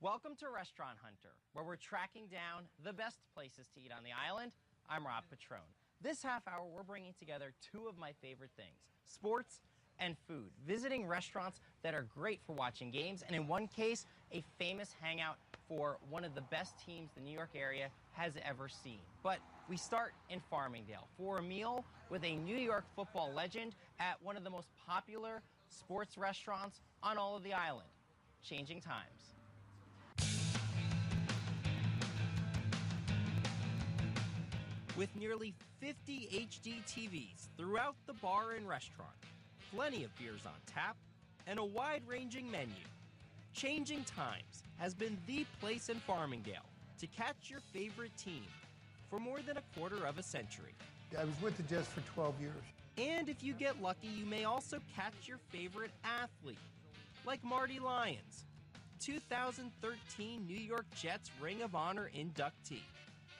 Welcome to Restaurant Hunter, where we're tracking down the best places to eat on the island. I'm Rob Petrone. This half hour, we're bringing together two of my favorite things, sports and food, visiting restaurants that are great for watching games, and in one case, a famous hangout for one of the best teams the New York area has ever seen. But we start in Farmingdale for a meal with a New York football legend at one of the most popular sports restaurants on all of the island, Changing Times. With nearly 50 HD TVs throughout the bar and restaurant, plenty of beers on tap, and a wide-ranging menu, Changing Times has been the place in Farmingdale to catch your favorite team for more than a quarter of a century. I was with the Jets for 12 years. And if you get lucky, you may also catch your favorite athlete, like Marty Lyons, 2013 New York Jets Ring of Honor inductee,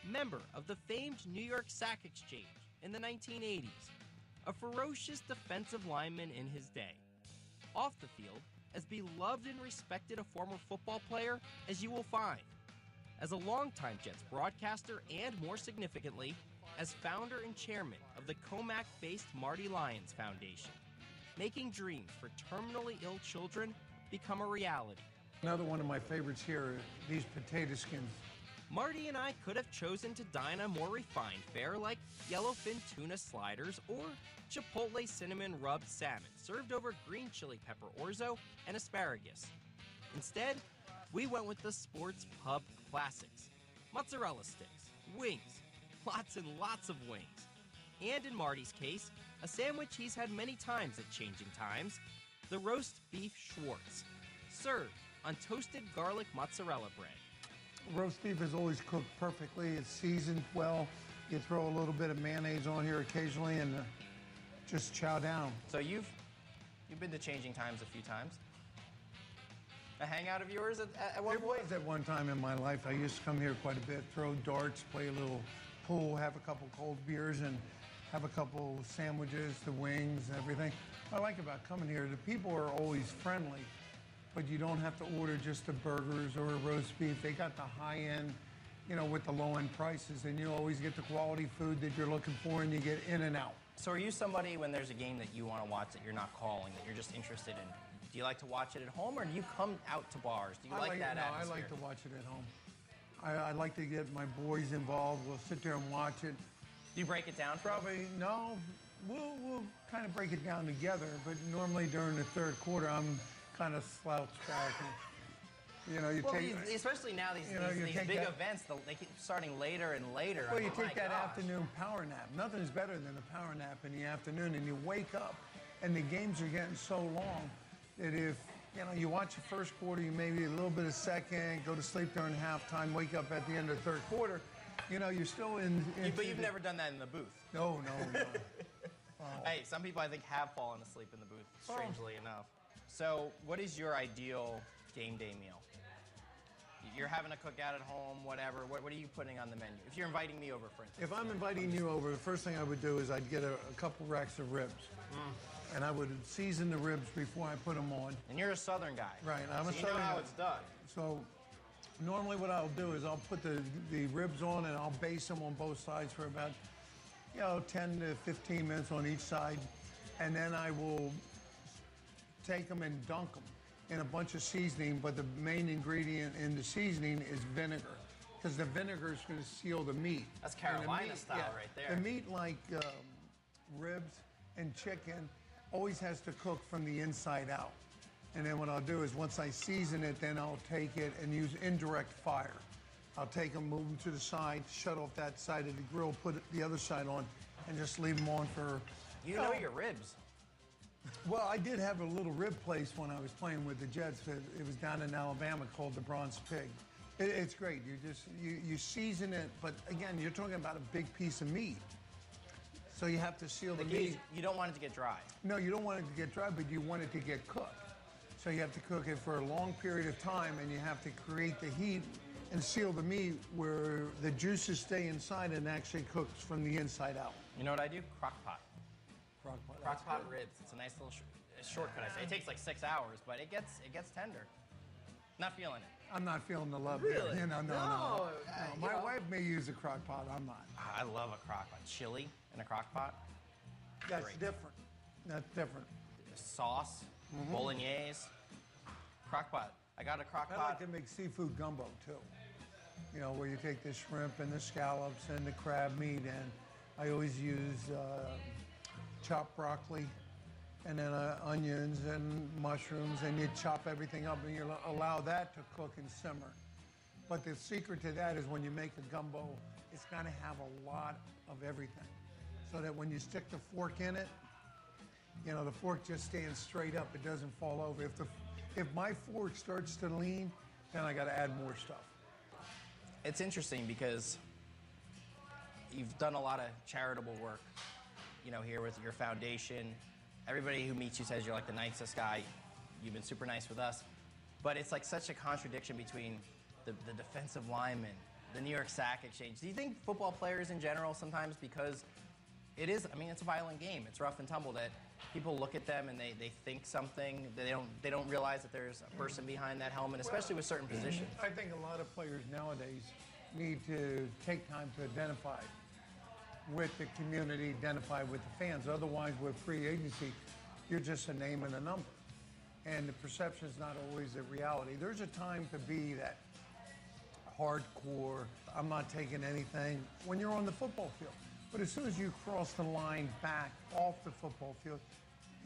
member of the famed New York Sack Exchange in the 1980s, a ferocious defensive lineman in his day. Off the field, as beloved and respected a former football player as you will find, as a longtime Jets broadcaster, and more significantly, as founder and chairman of the Comac-based Marty Lyons Foundation, making dreams for terminally ill children become a reality. Another one of my favorites here are these potato skins. Marty and I could have chosen to dine on more refined fare like yellowfin tuna sliders or chipotle cinnamon rubbed salmon served over green chili pepper orzo and asparagus. Instead, we went with the sports pub classics: mozzarella sticks, wings, lots and lots of wings, and in Marty's case, a sandwich he's had many times at Changing Times, the roast beef Schwartz, served on toasted garlic mozzarella bread. Roast beef is always cooked perfectly. It's seasoned well. You throw a little bit of mayonnaise on here occasionally and just chow down. So you've been to Changing Times a few times. A hangout of yours at one point? It was at one time in my life. I used to come here quite a bit, throw darts, play a little pool, have a couple cold beers, and have a couple sandwiches, the wings, everything. What I like about coming here, the people are always friendly, but you don't have to order just the burgers or a roast beef. They got the high end, you know, with the low end prices, and you always get the quality food that you're looking for, and you get in and out. So are you somebody, when there's a game that you want to watch that you're not calling, that you're just interested in, do you like to watch it at home, or do you come out to bars? Do you like that atmosphere? I like to watch it at home. I like to get my boys involved. We'll sit there and watch it. Do you break it down for them? No. We'll kind of break it down together, but normally during the third quarter, I'm kind of slouched back. And, you know, especially now these big events, they keep starting later and later. Well, you take that afternoon power nap. Nothing's better than a power nap in the afternoon, and you wake up, and the games are getting so long that if you watch the first quarter, you maybe a little bit of second, go to sleep during halftime, wake up at the end of the third quarter, you're still in. But you've never done that in the booth. No. Hey, some people I think have fallen asleep in the booth, strangely enough. So, what is your ideal game day meal? You're having a cookout at home, whatever. What are you putting on the menu? If you're inviting me over, for instance. If I'm inviting you over, the first thing I would do is I'd get a couple racks of ribs. And I would season the ribs before I put them on. And you're a Southern guy. Right, I'm a Southern guy. You know how it's done. So, normally what I'll do is I'll put the ribs on and I'll baste them on both sides for about, 10 to 15 minutes on each side. And then I will take them and dunk them in a bunch of seasoning, but the main ingredient in the seasoning is vinegar, because the vinegar is going to seal the meat. That's Carolina style right there. The meat, like ribs and chicken, always has to cook from the inside out. And then what I'll do is once I season it, then I'll take it and use indirect fire. I'll take them, move them to the side, shut off that side of the grill, put the other side on, and just leave them on for... You know your ribs. Well, I did have a little rib place when I was playing with the Jets. It was down in Alabama called the Bronze Pig. It's great. You season it, but again, you're talking about a big piece of meat. So you have to seal the meat. You don't want it to get dry. No, you don't want it to get dry, but you want it to get cooked. So you have to cook it for a long period of time, and you have to create the heat and seal the meat where the juices stay inside and actually cooks from the inside out. You know what I do? Crock pot. Crock pot ribs. It's a nice little shortcut, I say. It takes like 6 hours, but it gets tender. Not feeling it. I'm not feeling the love Really? there. No. No, My wife may use a crock pot. I'm not. I love a crock pot. Chili in a crock pot. That's Great. different. That's different. Sauce, bolognese, crock pot. I got a crock I pot. like to make seafood gumbo too. You know, where you take the shrimp and the scallops and the crab meat, and I always use chopped broccoli and then onions and mushrooms, and you chop everything up and you allow that to cook and simmer. But the secret to that is when you make a gumbo, it's got to have a lot of everything, so that when you stick the fork in it, you know, the fork just stands straight up. It doesn't fall over. If my fork starts to lean, then I got to add more stuff. It's interesting because you've done a lot of charitable work, you know, here with your foundation. Everybody who meets you says you're like the nicest guy. You've been super nice with us. But it's like such a contradiction between the defensive lineman, the New York Sack Exchange. Do you think football players in general sometimes, because it is, I mean, it's a violent game, it's rough and tumble, that people look at them and they think something, they don't realize that there's a person behind that helmet, especially with certain positions? I think a lot of players nowadays need to take time to identify with the community, identify with the fans. Otherwise, with free agency, you're just a name and a number. And the perception is not always the reality. There's a time to be that hardcore, I'm not taking anything, when you're on the football field. But as soon as you cross the line back off the football field,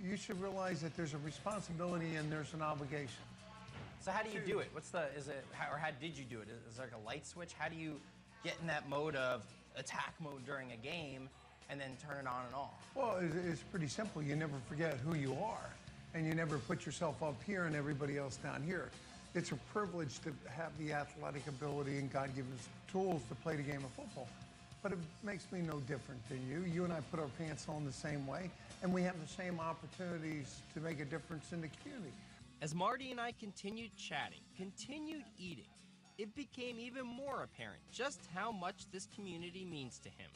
you should realize that there's a responsibility and there's an obligation. So how do you do it? How did you do it? Is there like a light switch? How do you get in that mode of attack mode during a game and then turn it on and off? Well, it's pretty simple. You never forget who you are, and you never put yourself up here and everybody else down here. It's a privilege to have the athletic ability and God-given tools to play the game of football. But it makes me no different than you. You and I put our pants on the same way, and we have the same opportunities to make a difference in the community. As Marty and I continued chatting, continued eating, it became even more apparent just how much this community means to him.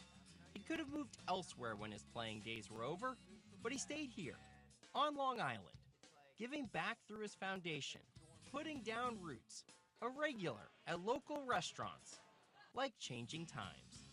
He could have moved elsewhere when his playing days were over, but he stayed here, on Long Island, giving back through his foundation, putting down roots, a regular at local restaurants, like Changing Times.